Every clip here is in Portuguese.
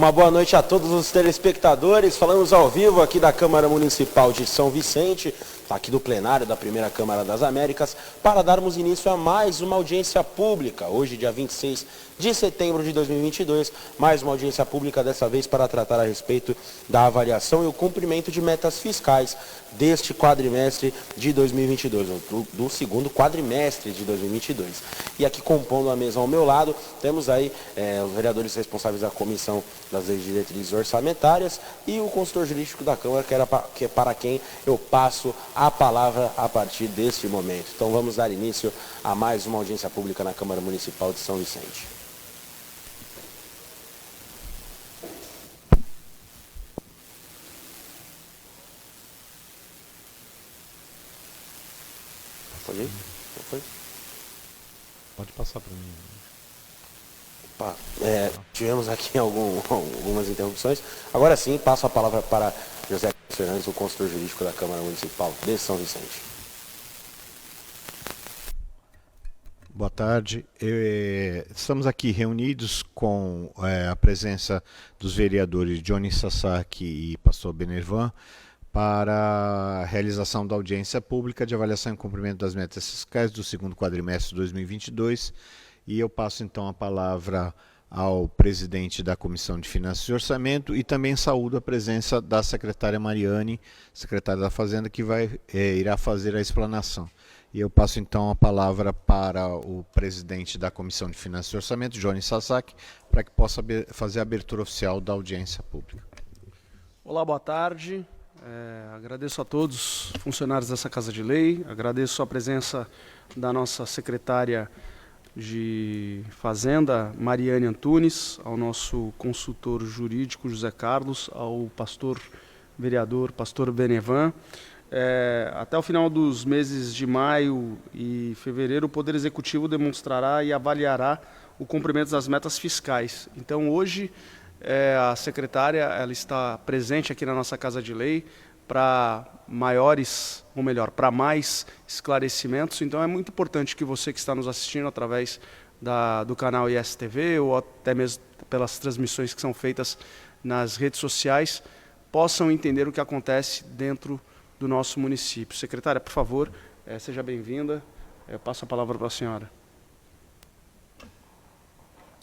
Uma boa noite a todos os telespectadores. Falamos ao vivo aqui da Câmara Municipal de São Vicente, aqui do plenário da Primeira Câmara das Américas, para darmos início a mais uma audiência pública. Hoje, dia 26 de setembro de 2022, mais uma audiência pública, dessa vez para tratar a respeito da avaliação e o cumprimento de metas fiscais deste quadrimestre de 2022, do segundo quadrimestre de 2022. E aqui compondo a mesa ao meu lado, temos aí os vereadores responsáveis da Comissão das Leis de Diretrizes Orçamentárias e o consultor jurídico da Câmara, que é para quem eu passo a palavra a partir deste momento. Então vamos dar início a mais uma audiência pública na Câmara Municipal de São Vicente. Pode ir? Não foi? Pode passar para mim. Opa, tivemos aqui algumas interrupções. Agora sim, passo a palavra para José Fernandes, o consultor jurídico da Câmara Municipal de São Vicente. Boa tarde. Estamos aqui reunidos com a presença dos vereadores Johnny Sasaki e Pastor Benevan para a realização da audiência pública de avaliação e cumprimento das metas fiscais do segundo quadrimestre de 2022. E eu passo então a palavra ao presidente da Comissão de Finanças e Orçamento e também saúdo a presença da secretária Mariane, secretária da Fazenda, que irá fazer a explanação. E eu passo então a palavra para o presidente da Comissão de Finanças e Orçamento, Johnny Sasaki, para que possa fazer a abertura oficial da audiência pública. Olá, boa tarde. Agradeço a todos os funcionários dessa Casa de Lei, agradeço a presença da nossa secretária de Fazenda, Mariane Antunes, ao nosso consultor jurídico, José Carlos, ao vereador Pastor Benevan. Até o final dos meses de maio e fevereiro, o Poder Executivo demonstrará e avaliará o cumprimento das metas fiscais. Então, hoje, a secretária ela está presente aqui na nossa Casa de Lei para para mais esclarecimentos. Então é muito importante que você que está nos assistindo através do canal ISTV ou até mesmo pelas transmissões que são feitas nas redes sociais, possam entender o que acontece dentro do nosso município. Secretária, por favor, seja bem-vinda. Eu passo a palavra para a senhora.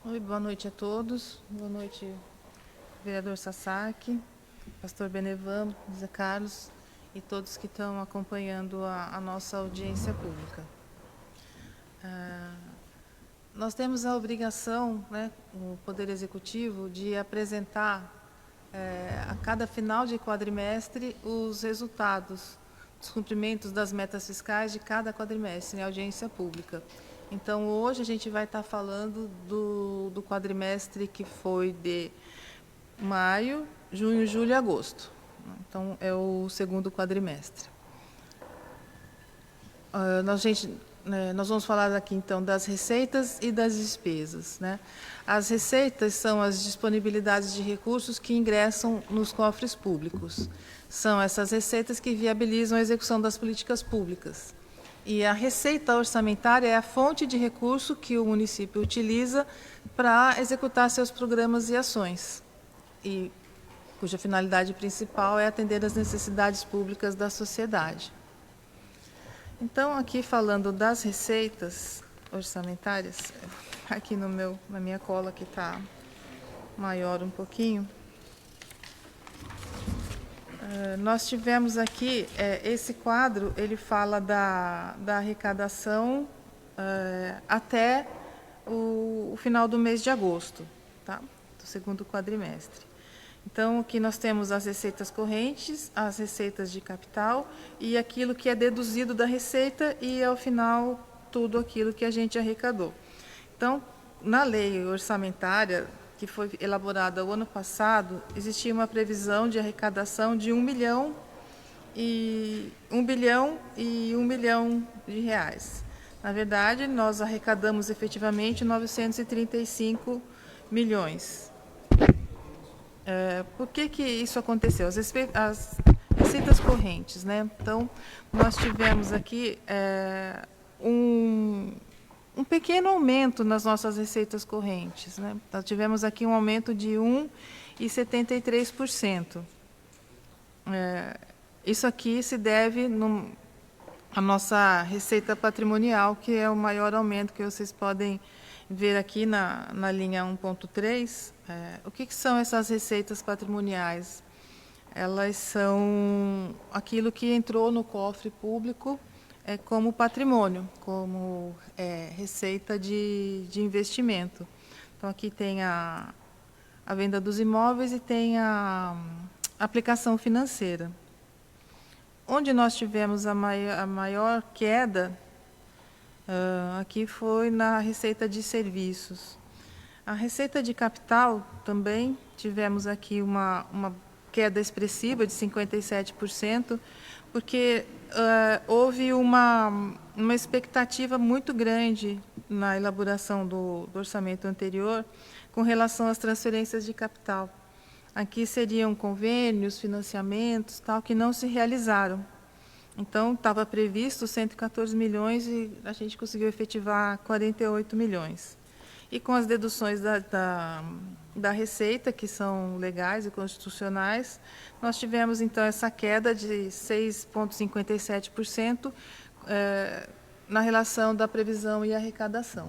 Oi, boa noite a todos. Boa noite, vereador Sasaki, pastor Benevan, José Carlos e todos que estão acompanhando a nossa audiência pública. Nós temos a obrigação, o Poder Executivo, de apresentar a cada final de quadrimestre os resultados dos cumprimentos das metas fiscais de cada quadrimestre em audiência pública. Então, hoje a gente vai estar falando do quadrimestre que foi de maio, junho, julho e agosto. Então, é o segundo quadrimestre. Nós vamos falar aqui, então, das receitas e das despesas. As receitas são as disponibilidades de recursos que ingressam nos cofres públicos. São essas receitas que viabilizam a execução das políticas públicas. E a receita orçamentária é a fonte de recurso que o município utiliza para executar seus programas e ações, e cuja finalidade principal é atender às necessidades públicas da sociedade. Então, aqui falando das receitas orçamentárias, aqui na minha cola que está maior um pouquinho, nós tivemos aqui, esse quadro, ele fala da arrecadação até o final do mês de agosto, tá? Do segundo quadrimestre. Então, aqui nós temos as receitas correntes, as receitas de capital e aquilo que é deduzido da receita e, ao final, tudo aquilo que a gente arrecadou. Então, na lei orçamentária, que foi elaborada o ano passado, existia uma previsão de arrecadação de 1 bilhão e 1 milhão de reais. Na verdade, nós arrecadamos efetivamente 935 milhões. Por que isso aconteceu? As receitas correntes, Então, nós tivemos aqui um pequeno aumento nas nossas receitas correntes, Nós tivemos aqui um aumento de 1 73%. Isso aqui se deve à nossa receita patrimonial, que é o maior aumento que vocês podem ver aqui na linha 1.3. O que são essas receitas patrimoniais? Elas são aquilo que entrou no cofre público como patrimônio, como receita de investimento. Então, aqui tem a venda dos imóveis e tem a aplicação financeira. Onde nós tivemos a maior queda, aqui foi na receita de serviços. A receita de capital também tivemos aqui uma queda expressiva de 57%, porque houve uma expectativa muito grande na elaboração do orçamento anterior com relação às transferências de capital. Aqui seriam convênios, financiamentos, tal, que não se realizaram. Então, estava previsto 114 milhões e a gente conseguiu efetivar 48 milhões. E com as deduções da receita, que são legais e constitucionais, nós tivemos, então, essa queda de 6,57% na relação da previsão e arrecadação.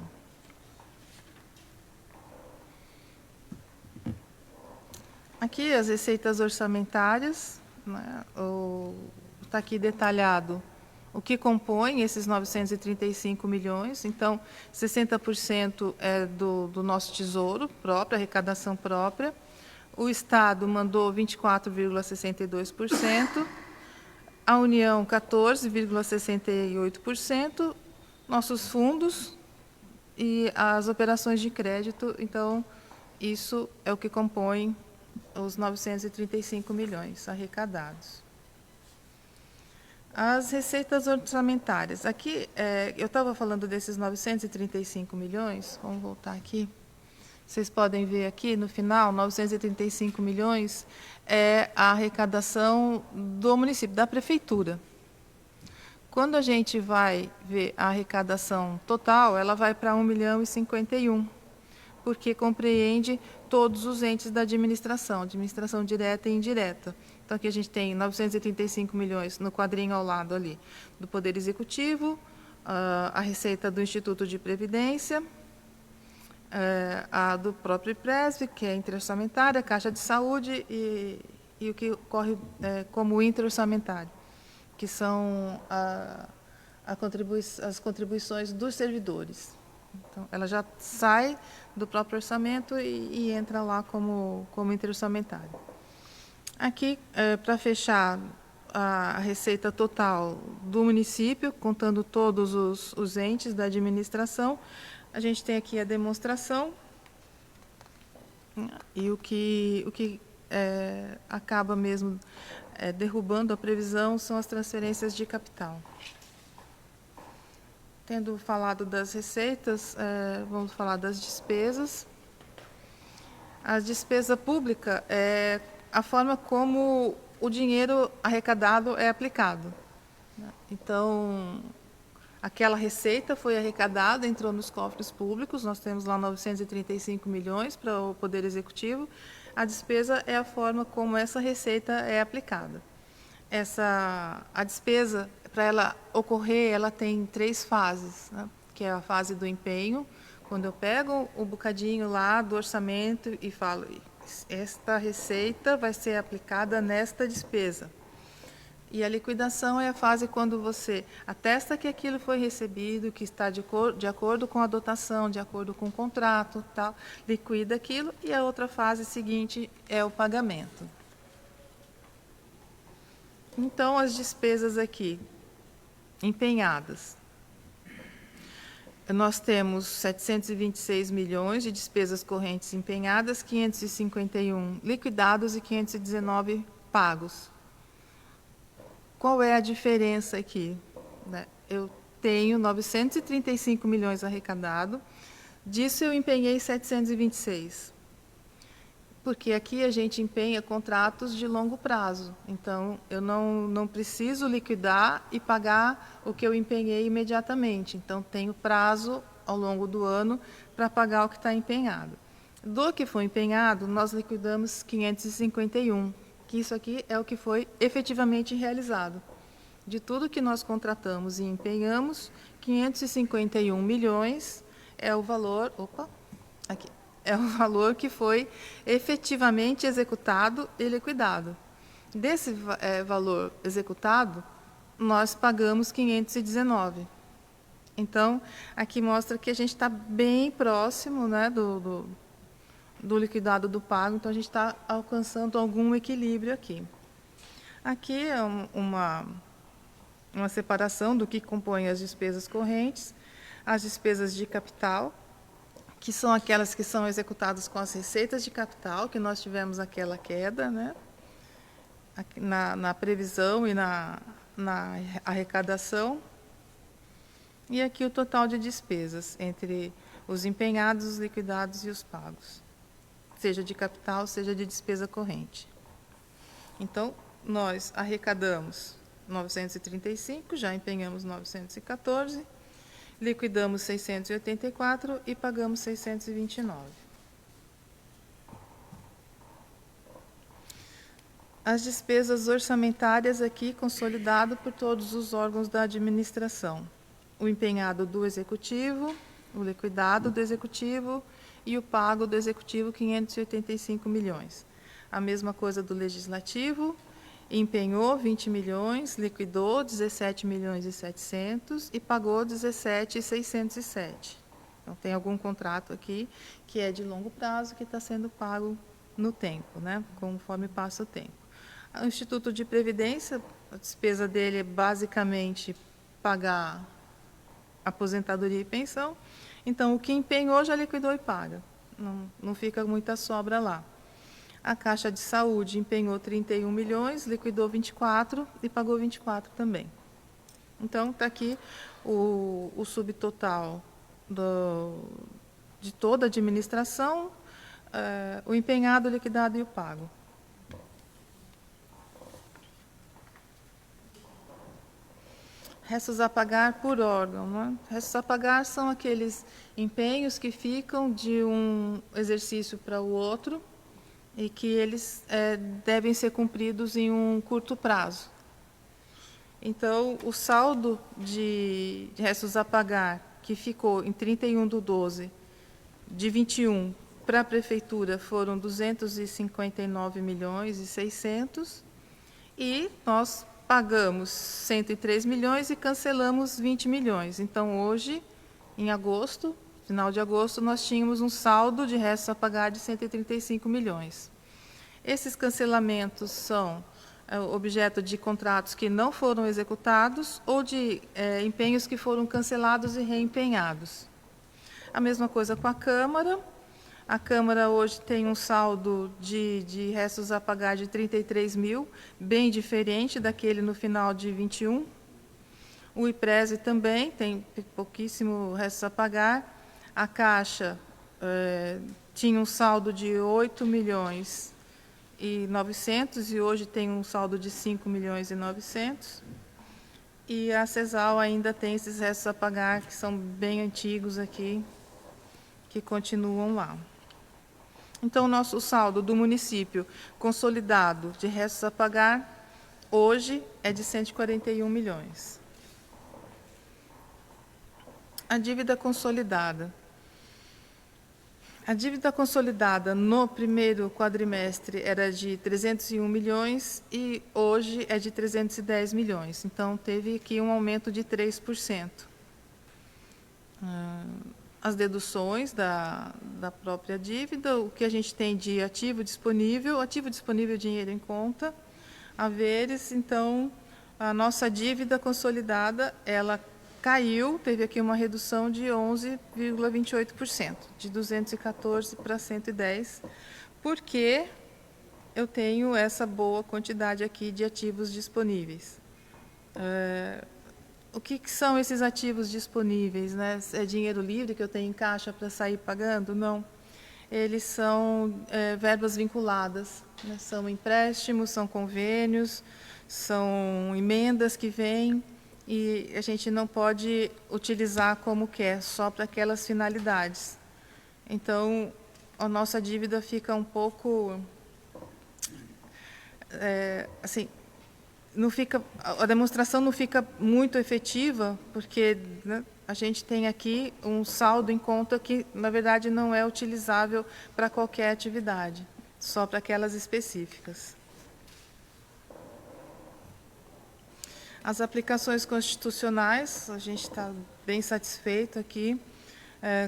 Aqui as receitas orçamentárias, né, está aqui detalhado o que compõe esses 935 milhões. Então, 60% é do nosso tesouro próprio, arrecadação própria. O Estado mandou 24,62%, a União 14,68%, nossos fundos e as operações de crédito. Então, isso é o que compõe os 935 milhões arrecadados. As receitas orçamentárias. Aqui, eu estava falando desses 935 milhões, vamos voltar aqui. Vocês podem ver aqui, no final, 935 milhões é a arrecadação do município, da prefeitura. Quando a gente vai ver a arrecadação total, ela vai para 1.051.000, porque compreende todos os entes da administração direta e indireta. Então, aqui a gente tem 935 milhões no quadrinho ao lado ali, do Poder Executivo, a receita do Instituto de Previdência, a do próprio IPRESB, que é interorçamentária, a Caixa de Saúde e o que ocorre como interorçamentário, que são as contribuições dos servidores. Então, ela já sai do próprio orçamento e entra lá como interorçamentário. Aqui, para fechar a receita total do município, contando todos os entes da administração, a gente tem aqui a demonstração e o que acaba mesmo derrubando a previsão são as transferências de capital. Tendo falado das receitas, vamos falar das despesas. A despesa pública é a forma como o dinheiro arrecadado é aplicado. Então, aquela receita foi arrecadada, entrou nos cofres públicos, nós temos lá 935 milhões para o Poder Executivo. A despesa é a forma como essa receita é aplicada. A despesa, para ela ocorrer, ela tem 3 fases, né? Que é a fase do empenho, quando eu pego o bocadinho lá do orçamento e falo, esta receita vai ser aplicada nesta despesa. E a liquidação é a fase quando você atesta que aquilo foi recebido, que está de acordo com a dotação, de acordo com o contrato, tal, liquida aquilo, e a outra fase seguinte é o pagamento. Então, as despesas aqui, empenhadas. Nós temos 726 milhões de despesas correntes empenhadas, 551 liquidados e 519 pagos. Qual é a diferença aqui? Eu tenho 935 milhões arrecadado, disso eu empenhei 726. Porque aqui a gente empenha contratos de longo prazo. Então, eu não preciso liquidar e pagar o que eu empenhei imediatamente. Então, tenho prazo ao longo do ano para pagar o que está empenhado. Do que foi empenhado, nós liquidamos 551, que isso aqui é o que foi efetivamente realizado. De tudo que nós contratamos e empenhamos, 551 milhões é o valor, é o valor que foi efetivamente executado e liquidado. Desse valor executado, nós pagamos 519. Então, aqui mostra que a gente está bem próximo, né, do liquidado do pago, então a gente está alcançando algum equilíbrio aqui. Aqui é uma separação do que compõe as despesas correntes, as despesas de capital, que são aquelas que são executadas com as receitas de capital, que nós tivemos aquela queda, né, na previsão e na arrecadação. E aqui o total de despesas entre os empenhados, os liquidados e os pagos, seja de capital, seja de despesa corrente. Então, nós arrecadamos 935, já empenhamos 914, liquidamos 684 e pagamos 629. As despesas orçamentárias aqui consolidado por todos os órgãos da administração. O empenhado do Executivo, o liquidado do Executivo e o pago do Executivo, 585 milhões. A mesma coisa do Legislativo, empenhou 20 milhões, liquidou 17 milhões e 700 e pagou 17,607. Então, tem algum contrato aqui que é de longo prazo, que está sendo pago no tempo, né, conforme passa o tempo. O Instituto de Previdência, a despesa dele é basicamente pagar aposentadoria e pensão. Então, o que empenhou já liquidou e paga. Não fica muita sobra lá. A Caixa de Saúde empenhou 31 milhões, liquidou 24 e pagou 24 também. Então, está aqui o subtotal de toda a administração, o empenhado, o liquidado e o pago. Restos a pagar por órgão. Né? Restos a pagar são aqueles empenhos que ficam de um exercício para o outro e que eles devem ser cumpridos em um curto prazo. Então, o saldo de restos a pagar, que ficou em 31/12 de 21 para a Prefeitura, foram 259 milhões e 600, e nós pagamos 103 milhões e cancelamos 20 milhões. Então, hoje, em agosto, final de agosto, nós tínhamos um saldo de restos a pagar de 135 milhões. Esses cancelamentos são objeto de contratos que não foram executados ou de empenhos que foram cancelados e reempenhados. A mesma coisa com a Câmara. A Câmara hoje tem um saldo de restos a pagar de 33 mil, bem diferente daquele no final de 21. O IPRESE também tem pouquíssimo restos a pagar. A Caixa tinha um saldo de 8 milhões e 900 e hoje tem um saldo de 5 milhões e 900. E a CESAL ainda tem esses restos a pagar que são bem antigos aqui, que continuam lá. Então, o nosso saldo do município consolidado de restos a pagar, hoje, é de 141 milhões. A dívida consolidada. A dívida consolidada no primeiro quadrimestre era de 301 milhões e hoje é de 310 milhões. Então, teve aqui um aumento de 3%. As deduções da própria dívida, o que a gente tem de ativo disponível, dinheiro em conta, haveres. Então, a nossa dívida consolidada, ela caiu, teve aqui uma redução de 11,28%, de 214 para 110, porque eu tenho essa boa quantidade aqui de ativos disponíveis. O que são esses ativos disponíveis? Né? É dinheiro livre que eu tenho em caixa para sair pagando? Não. Eles são verbas vinculadas, né? São empréstimos, são convênios, são emendas que vêm e a gente não pode utilizar como quer, só para aquelas finalidades. Então, a nossa dívida fica um pouco, assim, não fica, a demonstração não fica muito efetiva, porque, né, a gente tem aqui um saldo em conta que, na verdade, não é utilizável para qualquer atividade, só para aquelas específicas. As aplicações constitucionais, a gente está bem satisfeito aqui.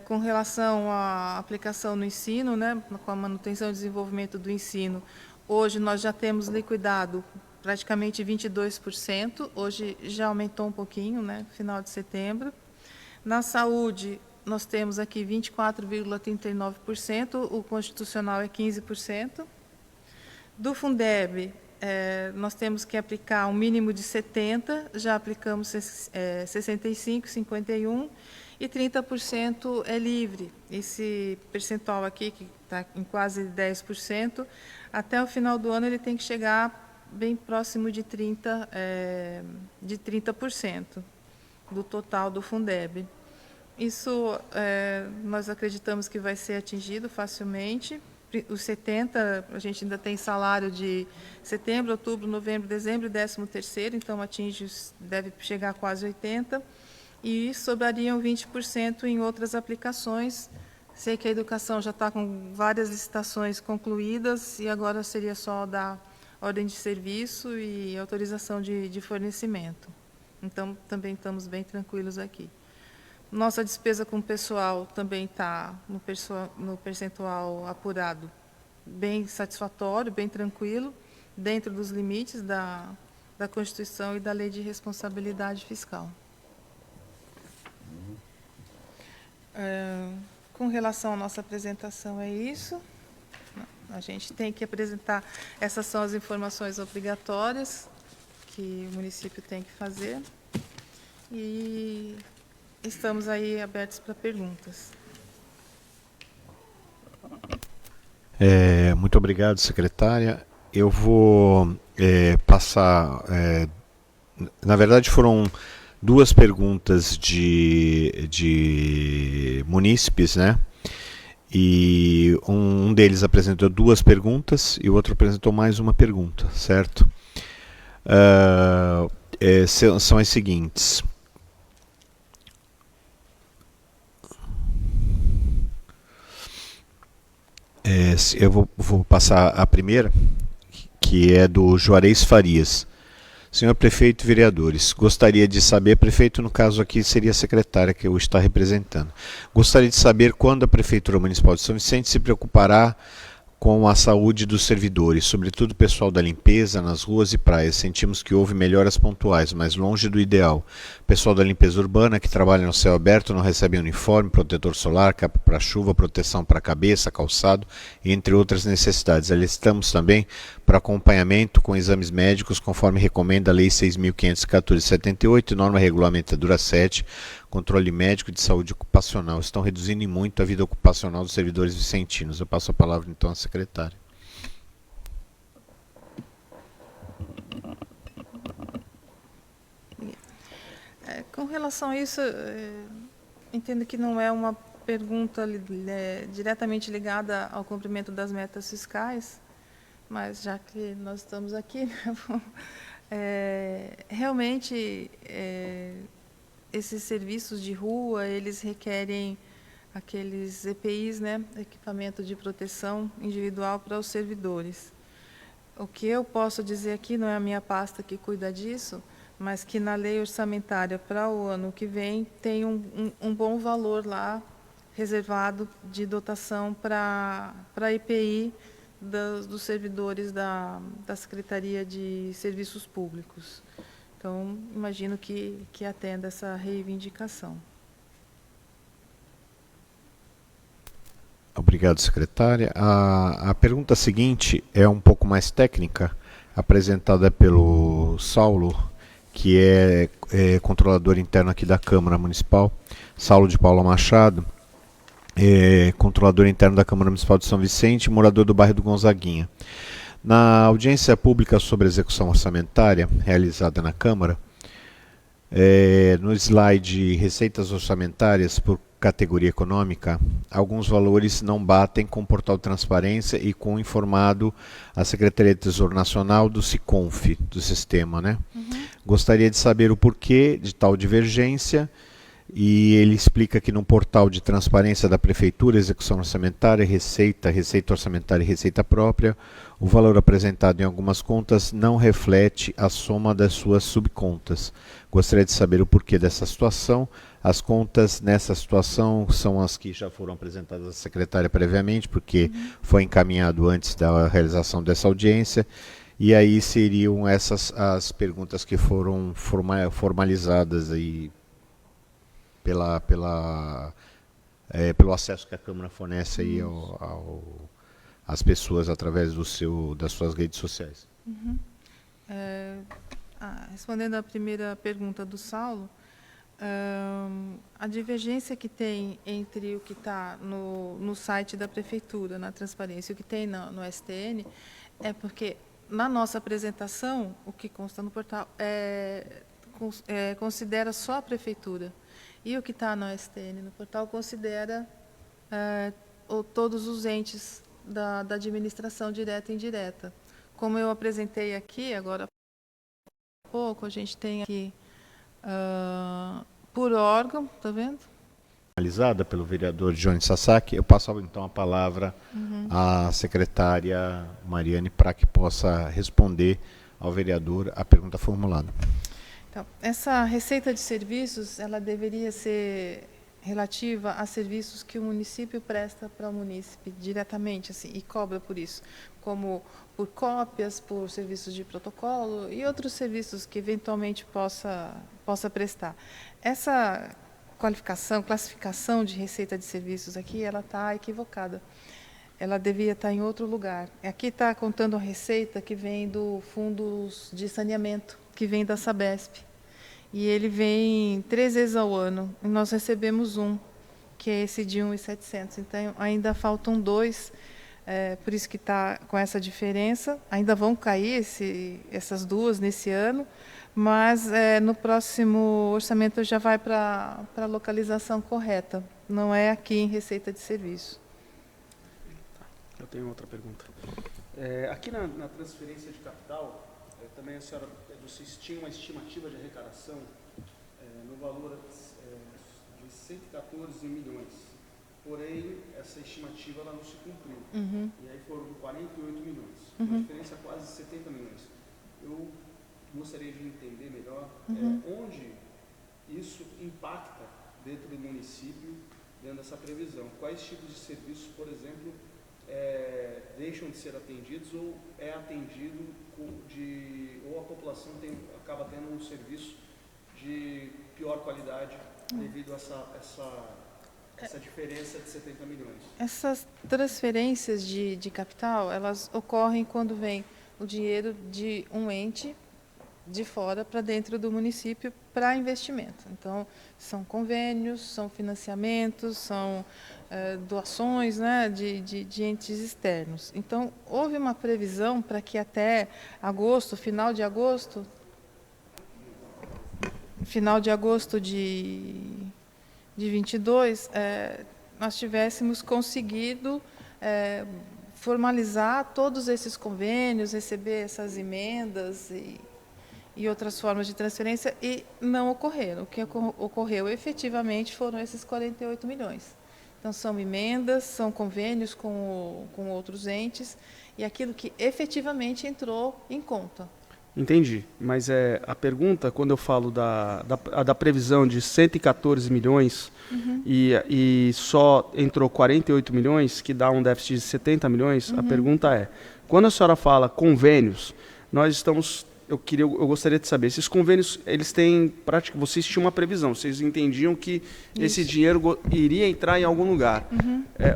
Com relação à aplicação no ensino, né, com a manutenção e desenvolvimento do ensino, hoje nós já temos liquidado praticamente 22%, hoje já aumentou um pouquinho, né, final de setembro. Na saúde, nós temos aqui 24,39%, o constitucional é 15%. Do Fundeb, nós temos que aplicar um mínimo de 70%, já aplicamos 65%, 51%, e 30% é livre. Esse percentual aqui, que está em quase 10%, até o final do ano ele tem que chegar bem próximo de 30% do total do Fundeb. Isso nós acreditamos que vai ser atingido facilmente. Os 70%, a gente ainda tem salário de setembro, outubro, novembro, dezembro e 13º, então deve chegar a quase 80%. E sobrariam 20% em outras aplicações. Sei que a educação já está com várias licitações concluídas e agora seria só dar ordem de serviço e autorização de fornecimento. Então, também estamos bem tranquilos aqui. Nossa despesa com pessoal também está no percentual apurado bem satisfatório, bem tranquilo, dentro dos limites da Constituição e da Lei de Responsabilidade Fiscal. Com relação à nossa apresentação, é isso. A gente tem que apresentar, essas são as informações obrigatórias que o município tem que fazer. E estamos aí abertos para perguntas. Muito obrigado, secretária. Eu vou passar... na verdade, foram duas perguntas de munícipes, né? E um deles apresentou duas perguntas e o outro apresentou mais uma pergunta, certo? São as seguintes. Eu vou passar a primeira, que é do Juarez Farias. Senhor prefeito e vereadores, gostaria de saber, prefeito no caso aqui seria a secretária que eu está representando, gostaria de saber quando a Prefeitura Municipal de São Vicente se preocupará com a saúde dos servidores, sobretudo o pessoal da limpeza nas ruas e praias. Sentimos que houve melhoras pontuais, mas longe do ideal. O pessoal da limpeza urbana que trabalha no céu aberto não recebe uniforme, protetor solar, capa para chuva, proteção para a cabeça, calçado, entre outras necessidades. Alistamos também para acompanhamento com exames médicos, conforme recomenda a Lei 6.514/78 e norma regulamentadora 7, controle médico de saúde ocupacional. Estão reduzindo muito a vida ocupacional dos servidores vicentinos. Eu passo a palavra então à secretária. Com relação a isso, entendo que não é uma pergunta diretamente ligada ao cumprimento das metas fiscais, mas já que nós estamos aqui, realmente esses serviços de rua, eles requerem aqueles EPIs, né, equipamento de proteção individual para os servidores. O que eu posso dizer aqui, não é a minha pasta que cuida disso, mas que na lei orçamentária para o ano que vem tem um bom valor lá reservado de dotação para a EPI dos servidores da Secretaria de Serviços Públicos. Então, imagino que atenda essa reivindicação. Obrigado, secretária. A pergunta seguinte é um pouco mais técnica, apresentada pelo Saulo, que é controlador interno aqui da Câmara Municipal, Saulo de Paula Machado, controlador interno da Câmara Municipal de São Vicente, morador do bairro do Gonzaguinha. Na audiência pública sobre a execução orçamentária realizada na Câmara, No slide receitas orçamentárias por categoria econômica, alguns valores não batem com o portal de transparência e com o informado a Secretaria de Tesouro Nacional do SICONF, do sistema, né? Gostaria de saber o porquê de tal divergência, e ele explica que no portal de transparência da Prefeitura, execução orçamentária, receita orçamentária e receita própria, o valor apresentado em algumas contas não reflete a soma das suas subcontas. Gostaria de saber o porquê dessa situação. As contas nessa situação são as que já foram apresentadas à secretária previamente, porque foi encaminhado antes da realização dessa audiência. E aí seriam essas as perguntas que foram formalizadas aí pelo acesso que a Câmara fornece aí às pessoas através das suas redes sociais. Respondendo à primeira pergunta do Saulo, a divergência que tem entre o que está no site da Prefeitura, na transparência, e o que tem no STN, é porque, na nossa apresentação, o que consta no portal considera só a Prefeitura. E o que está no STN, no portal, considera todos os entes da administração direta e indireta. Como eu apresentei aqui, agora há pouco, a gente tem aqui, por órgão, está vendo? Analisada pelo vereador Johnny Sasaki, eu passo então a palavra à secretária Mariane para que possa responder ao vereador a pergunta formulada. Então, essa receita de serviços, ela deveria ser relativa a serviços que o município presta para o munícipe diretamente, assim, e cobra por isso, como por cópias, por serviços de protocolo e outros serviços que eventualmente possa prestar. Essa classificação de receita de serviços aqui, ela está equivocada. Ela devia estar em outro lugar. Aqui está contando a receita que vem do fundos de saneamento, que vem da Sabesp. E ele vem 3 vezes ao ano. E nós recebemos um, que é esse de 1.700. Então, ainda faltam 2, por isso que está com essa diferença. Ainda vão cair essas 2 nesse ano, mas no próximo orçamento já vai para a localização correta. Não é aqui em receita de serviço. Eu tenho outra pergunta. Aqui na transferência de capital, também a senhora tinha uma estimativa de arrecadação no valor de 114 milhões. Porém, essa estimativa ela não se cumpriu. E aí foram 48 milhões. Uma diferença quase 70 milhões. Eu gostaria de entender melhor onde isso impacta dentro do município, dentro dessa previsão. Quais tipos de serviços, por exemplo, deixam de ser atendidos ou é atendido ou a população acaba tendo um serviço de pior qualidade devido a essa diferença de 70 milhões. Essas transferências de capital, elas ocorrem quando vem o dinheiro de um ente de fora para dentro do município para investimento. Então, são convênios, são financiamentos, são doações, né, de entes externos. Então, houve uma previsão para que até agosto, final de agosto de 22, nós tivéssemos conseguido formalizar todos esses convênios, receber essas emendas e outras formas de transferência, e não ocorreram. O que ocorreu efetivamente foram esses 48 milhões. Então, são emendas, são convênios com outros entes, e aquilo que efetivamente entrou em conta. Entendi, mas a pergunta, quando eu falo da previsão de 114 milhões e só entrou 48 milhões, que dá um déficit de 70 milhões, a pergunta é, quando a senhora fala convênios, nós estamos... Eu gostaria de saber, esses convênios, eles têm prática, vocês tinham uma previsão, vocês entendiam que esse dinheiro iria entrar em algum lugar.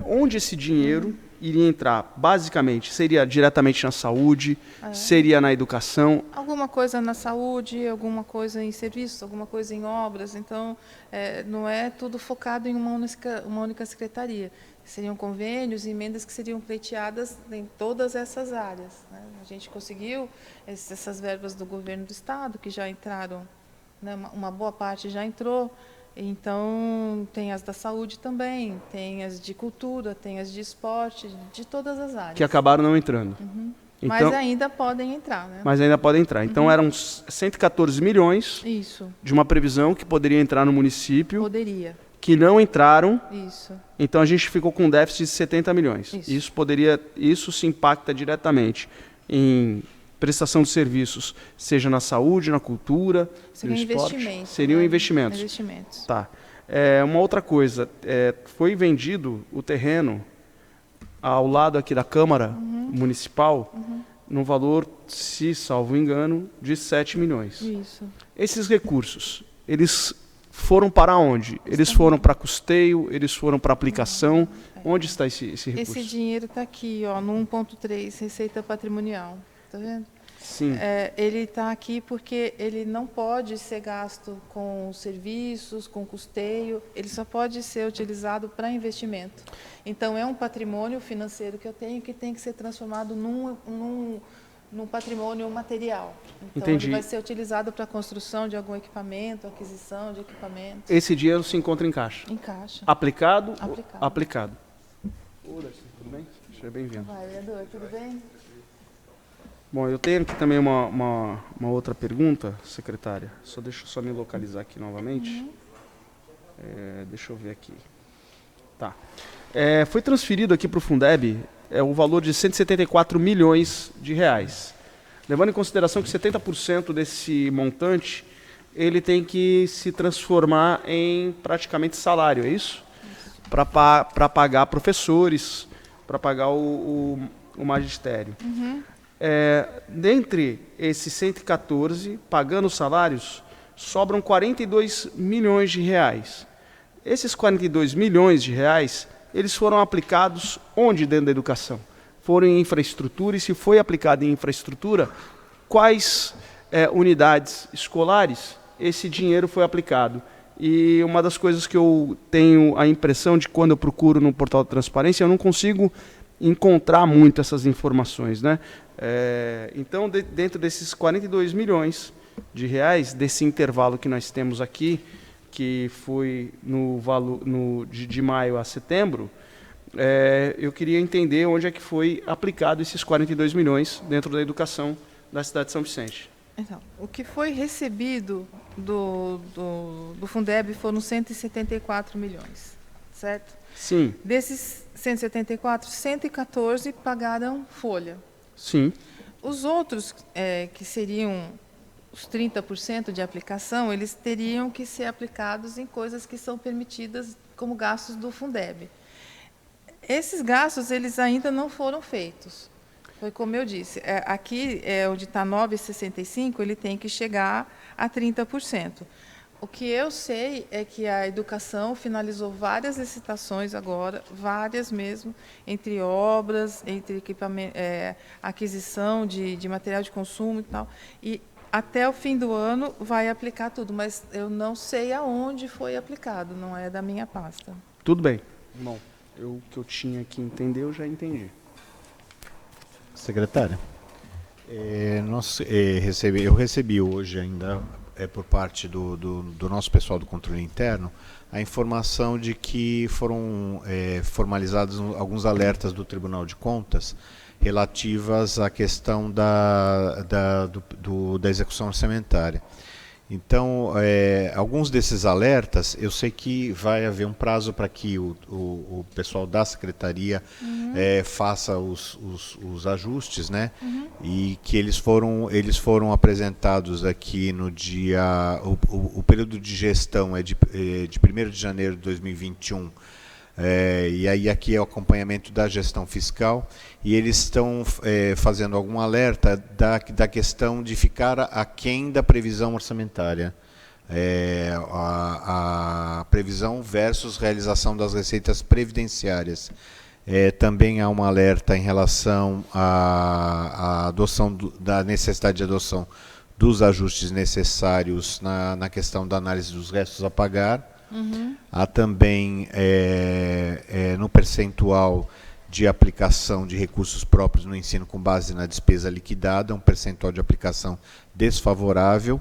Onde esse dinheiro iria entrar? Basicamente, seria diretamente na saúde, seria na educação? Alguma coisa na saúde, alguma coisa em serviços, alguma coisa em obras. Então, não é tudo focado em uma única secretaria. Seriam convênios e emendas que seriam pleiteadas em todas essas áreas, né? A gente conseguiu essas verbas do governo do estado, que já entraram né? Uma boa parte já entrou. Então, tem as da saúde também, tem as de cultura, tem as de esporte, de todas as áreas. Que acabaram não entrando. Então, Mas ainda podem entrar, né? Mas ainda podem entrar. Então, eram 114 milhões Isso, de uma previsão que poderia entrar no município, poderia. que não entraram. Isso. Então, a gente ficou com um déficit de 70 milhões. Isso. Isso se impacta diretamente em prestação de serviços, seja na saúde, na cultura, Seria no esporte. investimento. Seriam né? investimentos. Investimentos. Tá. Uma outra coisa, foi vendido o terreno ao lado aqui da Câmara Municipal, no valor, se salvo engano, de 7 milhões. Isso. Esses recursos, eles foram para onde? Eles foram para custeio, eles foram para aplicação. Onde está esse recurso? Esse dinheiro está aqui, ó, no 1.3, Receita Patrimonial. Está vendo? Sim. Ele está aqui porque ele não pode ser gasto com serviços, com custeio, ele só pode ser utilizado para investimento. Então, é um patrimônio financeiro que eu tenho que tem que ser transformado num patrimônio material. Então, Entendi. ele vai ser utilizado para a construção de algum equipamento, aquisição de equipamento. Esse dinheiro se encontra em caixa. Em caixa. Aplicado? Aplicado. Aplicado. Tudo bem? Seja bem-vindo. Vai, vereador, tudo bem? Bom, eu tenho aqui também uma outra pergunta, secretária. Deixa eu só me localizar aqui novamente. Deixa eu ver aqui. Tá. Foi transferido aqui para o Fundeb o valor de 174 milhões de reais. Levando em consideração que 70% desse montante ele tem que se transformar em praticamente salário, é isso? Para pagar professores, para pagar o magistério. Dentre esses 114, pagando os salários, sobram 42 milhões de reais. Esses 42 milhões de reais, eles foram aplicados onde dentro da educação? Foram em infraestrutura, e se foi aplicado em infraestrutura, quais unidades escolares esse dinheiro foi aplicado? E uma das coisas que eu tenho a impressão de quando eu procuro no portal de transparência, eu não consigo encontrar muito essas informações, né? Então, dentro desses 42 milhões de reais, desse intervalo que nós temos aqui, que foi de maio a setembro, eu queria entender onde é que foi aplicado esses 42 milhões dentro da educação da cidade de São Vicente. Então, o que foi recebido do Fundeb foram 174 milhões, certo? Sim. Desses 174, 114 pagaram folha. Sim. Os outros, que seriam os 30% de aplicação, eles teriam que ser aplicados em coisas que são permitidas como gastos do Fundeb. Esses gastos, eles ainda não foram feitos. Foi como eu disse, aqui, onde está 9,65, ele tem que chegar a 30%. O que eu sei é que a educação finalizou várias licitações agora, várias mesmo, entre obras, entre equipamento, aquisição de material de consumo e tal. E até o fim do ano vai aplicar tudo, mas eu não sei aonde foi aplicado, não é da minha pasta. Tudo bem. Bom, o que eu tinha que entender, eu já entendi. Secretária, eu recebi hoje ainda, por parte do nosso pessoal do controle interno, a informação de que foram formalizados alguns alertas do Tribunal de Contas relativas à questão da execução orçamentária. Então, alguns desses alertas, eu sei que vai haver um prazo para que o pessoal da secretaria faça os ajustes, né? E que eles foram apresentados aqui no dia... O período de gestão é de 1º de janeiro de 2021, e aí aqui é o acompanhamento da gestão fiscal, e eles estão fazendo algum alerta da questão de ficar aquém da previsão orçamentária. A previsão versus realização das receitas previdenciárias. Também há um alerta em relação à adoção da necessidade de adoção dos ajustes necessários na questão da análise dos restos a pagar. Há também, no percentual de aplicação de recursos próprios no ensino com base na despesa liquidada, um percentual de aplicação desfavorável.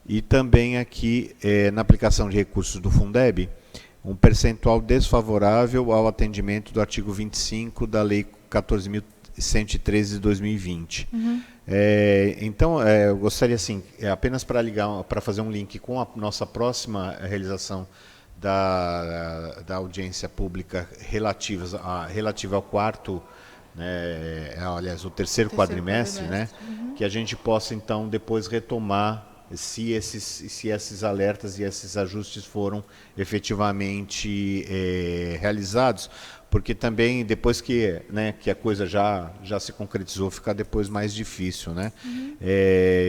e também aqui, na aplicação de recursos do Fundeb, um percentual desfavorável ao atendimento do artigo 25 da Lei 14.113 de 2020. Então, eu gostaria, assim, apenas para fazer um link com a nossa próxima realização da audiência pública relativa ao quarto, aliás, o terceiro quadrimestre, né, que a gente possa, então, depois retomar se esses alertas e esses ajustes foram efetivamente realizados, porque também depois que a coisa já se concretizou, fica depois mais difícil, né?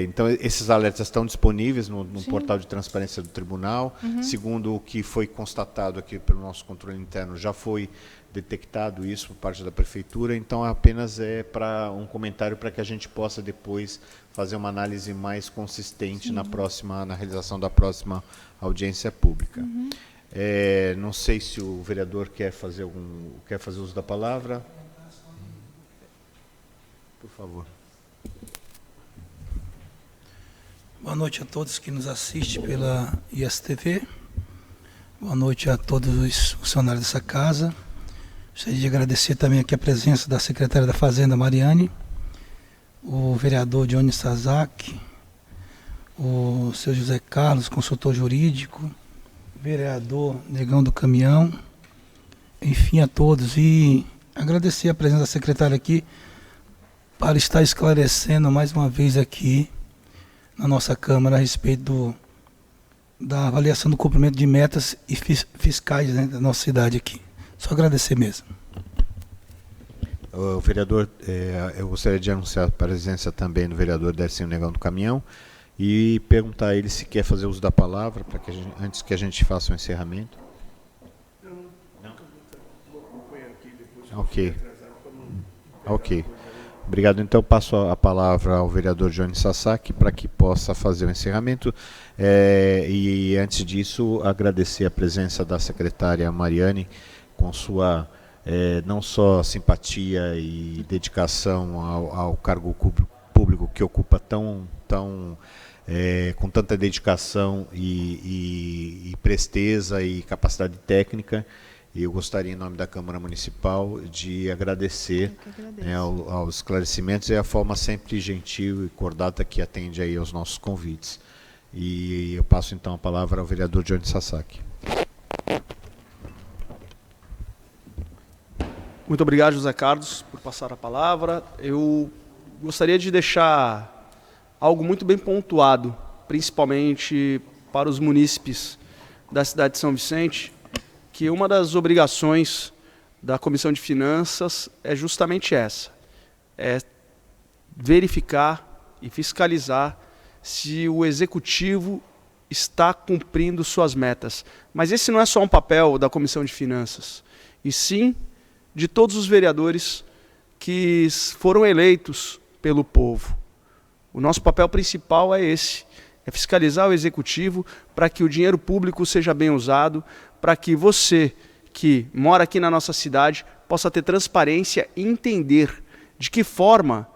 Então esses alertas estão disponíveis no portal de transparência do tribunal. Segundo o que foi constatado aqui pelo nosso controle interno, já foi detectado isso por parte da prefeitura, então apenas para um comentário para que a gente possa depois fazer uma análise mais consistente na realização da próxima audiência pública. Não sei se o vereador quer fazer uso da palavra. Por favor. Boa noite a todos que nos assistem pela ISTV. Boa noite a todos os funcionários dessa casa. Gostaria de agradecer também aqui a presença da secretária da Fazenda, Mariane, o vereador Johnny Sasaki, o seu José Carlos, consultor jurídico, vereador Negão do Caminhão, enfim, a todos. E agradecer a presença da secretária aqui para estar esclarecendo mais uma vez aqui na nossa Câmara a respeito da avaliação do cumprimento de metas e fiscais, né, da nossa cidade aqui. Só agradecer mesmo. O vereador, eu gostaria de anunciar a presença também do vereador Dercinho Negão do Caminhão e perguntar a ele se quer fazer uso da palavra antes que a gente faça o encerramento. Não? Ok. Obrigado. Então, passo a palavra ao vereador Johnny Sasaki para que possa fazer o encerramento. E antes disso, agradecer a presença da secretária Mariane, com sua não só simpatia e dedicação ao cargo público que ocupa com tanta dedicação e presteza e capacidade técnica. Eu gostaria, em nome da Câmara Municipal, de agradecer aos esclarecimentos e a forma sempre gentil e cordata que atende aí aos nossos convites. E eu passo então a palavra ao vereador Johnny Sasaki. Muito obrigado, José Carlos, por passar a palavra. Eu gostaria de deixar algo muito bem pontuado, principalmente para os munícipes da cidade de São Vicente, que uma das obrigações da Comissão de Finanças é justamente essa, é verificar e fiscalizar se o Executivo está cumprindo suas metas. Mas esse não é só um papel da Comissão de Finanças, e sim de todos os vereadores que foram eleitos pelo povo. O nosso papel principal é esse, é fiscalizar o Executivo para que o dinheiro público seja bem usado, para que você que mora aqui na nossa cidade possa ter transparência e entender de que forma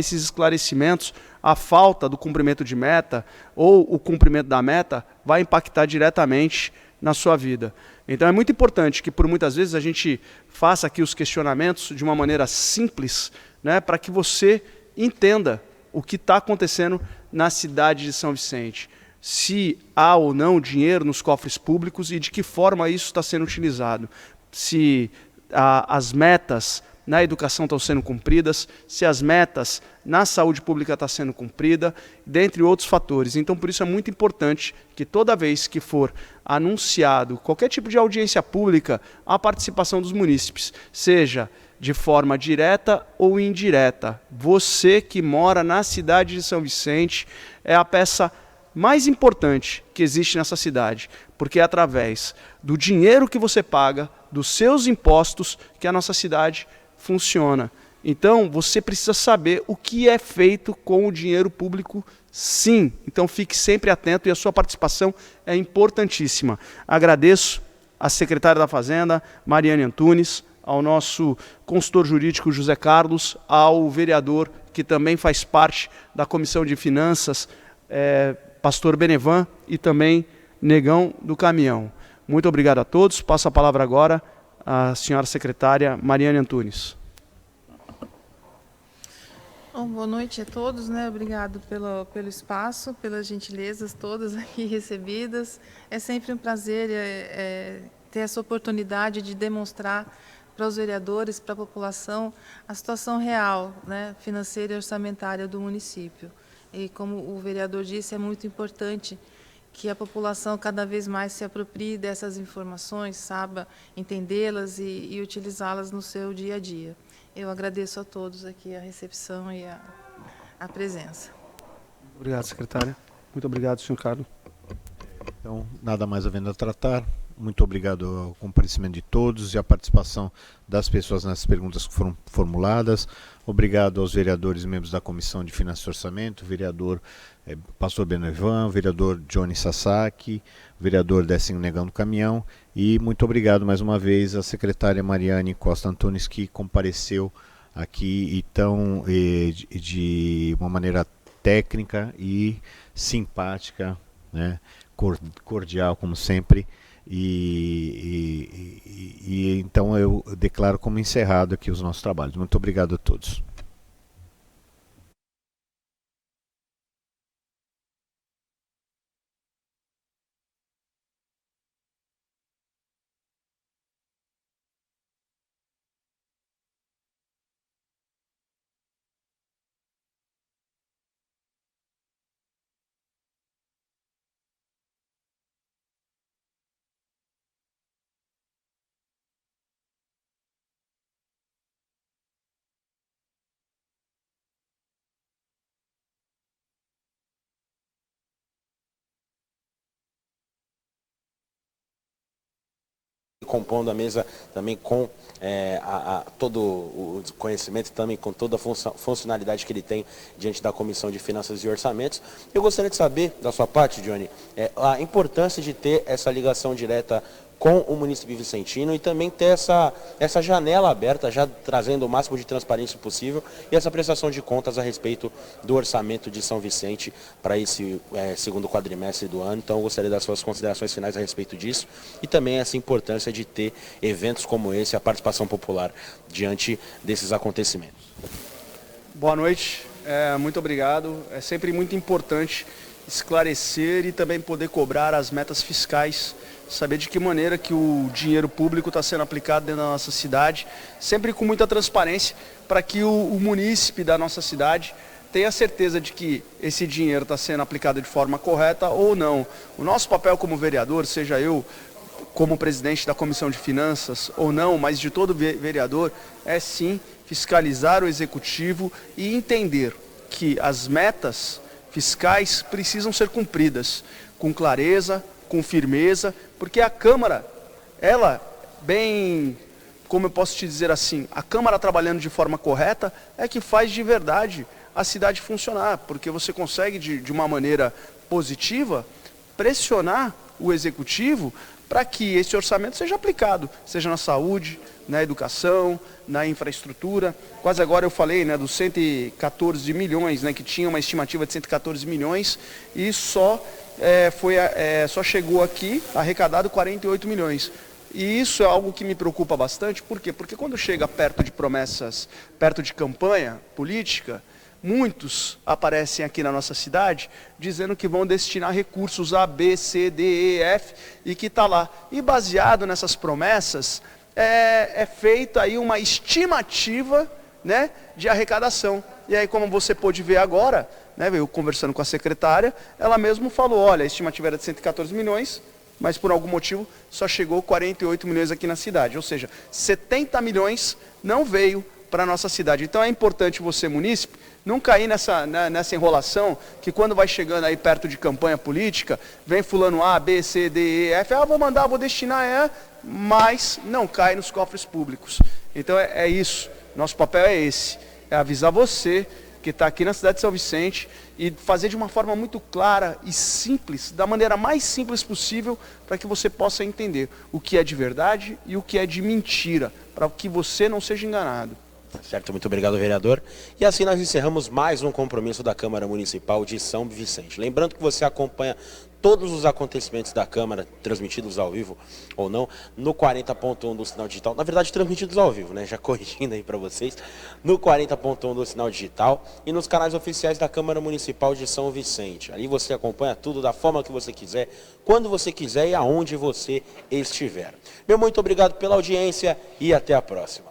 esses esclarecimentos, a falta do cumprimento de meta ou o cumprimento da meta vai impactar diretamente na sua vida. Então é muito importante que por muitas vezes a gente faça aqui os questionamentos de uma maneira simples, né, para que você entenda o que está acontecendo na cidade de São Vicente. Se há ou não dinheiro nos cofres públicos e de que forma isso está sendo utilizado. Se as metas na educação estão sendo cumpridas, se as metas na saúde pública estão sendo cumpridas, dentre outros fatores. Então, por isso é muito importante que toda vez que for anunciado qualquer tipo de audiência pública, a participação dos munícipes, seja de forma direta ou indireta. Você que mora na cidade de São Vicente é a peça mais importante que existe nessa cidade, porque é através do dinheiro que você paga, dos seus impostos, que a nossa cidade funciona. Então, você precisa saber o que é feito com o dinheiro público, sim. Então, fique sempre atento e a sua participação é importantíssima. Agradeço à secretária da Fazenda, Mariane Antunes, ao nosso consultor jurídico, José Carlos, ao vereador, que também faz parte da Comissão de Finanças, Pastor Benevan e também Negão do Caminhão. Muito obrigado a todos. Passo a palavra agora à senhora secretária Mariane Antunes. Bom, boa noite a todos, né? Obrigado pelo espaço, pelas gentilezas todas aqui recebidas. É sempre um prazer ter essa oportunidade de demonstrar para os vereadores, para a população, a situação real, né, financeira e orçamentária do município. E como o vereador disse, é muito importante que a população cada vez mais se aproprie dessas informações, saiba entendê-las e utilizá-las no seu dia a dia. Eu agradeço a todos aqui a recepção e a presença. Obrigado, secretária. Muito obrigado, senhor Carlos. Então, nada mais havendo a tratar. Muito obrigado ao comparecimento de todos e à participação das pessoas nas perguntas que foram formuladas. Obrigado aos vereadores e membros da Comissão de Finanças e Orçamento, vereador Pastor Benevan, vereador Johnny Sasaki, vereador Décio Negão do Caminhão, e muito obrigado mais uma vez à secretária Mariane Costa Antunes, que compareceu aqui de uma maneira técnica e simpática, né, cordial como sempre. E então eu declaro como encerrado aqui os nossos trabalhos. Muito obrigado a todos. Compondo a mesa também com todo o conhecimento, também com toda a funcionalidade que ele tem diante da Comissão de Finanças e Orçamentos. Eu gostaria de saber, da sua parte, Johnny, a importância de ter essa ligação direta com o município vicentino e também ter essa janela aberta, já trazendo o máximo de transparência possível, e essa prestação de contas a respeito do orçamento de São Vicente para esse segundo quadrimestre do ano. Então eu gostaria das suas considerações finais a respeito disso e também essa importância de ter eventos como esse, a participação popular diante desses acontecimentos. Boa noite, muito obrigado. É sempre muito importante esclarecer e também poder cobrar as metas fiscais, saber de que maneira que o dinheiro público está sendo aplicado dentro da nossa cidade, sempre com muita transparência, para que o munícipe da nossa cidade tenha certeza de que esse dinheiro está sendo aplicado de forma correta ou não. O nosso papel como vereador, seja eu como presidente da Comissão de Finanças ou não, mas de todo vereador, é sim fiscalizar o executivo e entender que as metas fiscais precisam ser cumpridas com clareza, com firmeza, porque a Câmara, ela, como eu posso te dizer assim, a Câmara trabalhando de forma correta é que faz de verdade a cidade funcionar, porque você consegue de uma maneira positiva pressionar o Executivo para que esse orçamento seja aplicado, seja na saúde, na educação, na infraestrutura. Quase agora eu falei, né, dos 114 milhões, né, que tinha uma estimativa de 114 milhões e só chegou aqui arrecadado 48 milhões. E isso é algo que me preocupa bastante. Por quê? Porque quando chega perto de promessas, perto de campanha política, muitos aparecem aqui na nossa cidade dizendo que vão destinar recursos A, B, C, D, E, F e que está lá. E baseado nessas promessas, é feita aí uma estimativa, né, de arrecadação. E aí, como você pôde ver agora, né, eu conversando com a secretária, ela mesmo falou, olha, a estimativa era de 114 milhões, mas por algum motivo só chegou 48 milhões aqui na cidade. Ou seja, 70 milhões não veio para a nossa cidade. Então é importante você, munícipe, não cair nessa enrolação, que quando vai chegando aí perto de campanha política, vem fulano A, B, C, D, E, F, vou destinar, mas não cai nos cofres públicos. Então é isso, nosso papel é esse, é avisar você que está aqui na cidade de São Vicente e fazer de uma forma muito clara e simples, da maneira mais simples possível, para que você possa entender o que é de verdade e o que é de mentira, para que você não seja enganado. Certo, muito obrigado, vereador. E assim nós encerramos mais um compromisso da Câmara Municipal de São Vicente. Lembrando que você acompanha todos os acontecimentos da Câmara, transmitidos ao vivo ou não, no 40.1 do Sinal Digital. Na verdade, transmitidos ao vivo, né? Já corrigindo aí para vocês. No 40.1 do Sinal Digital e nos canais oficiais da Câmara Municipal de São Vicente. Ali você acompanha tudo da forma que você quiser, quando você quiser e aonde você estiver. Meu muito obrigado pela audiência e até a próxima.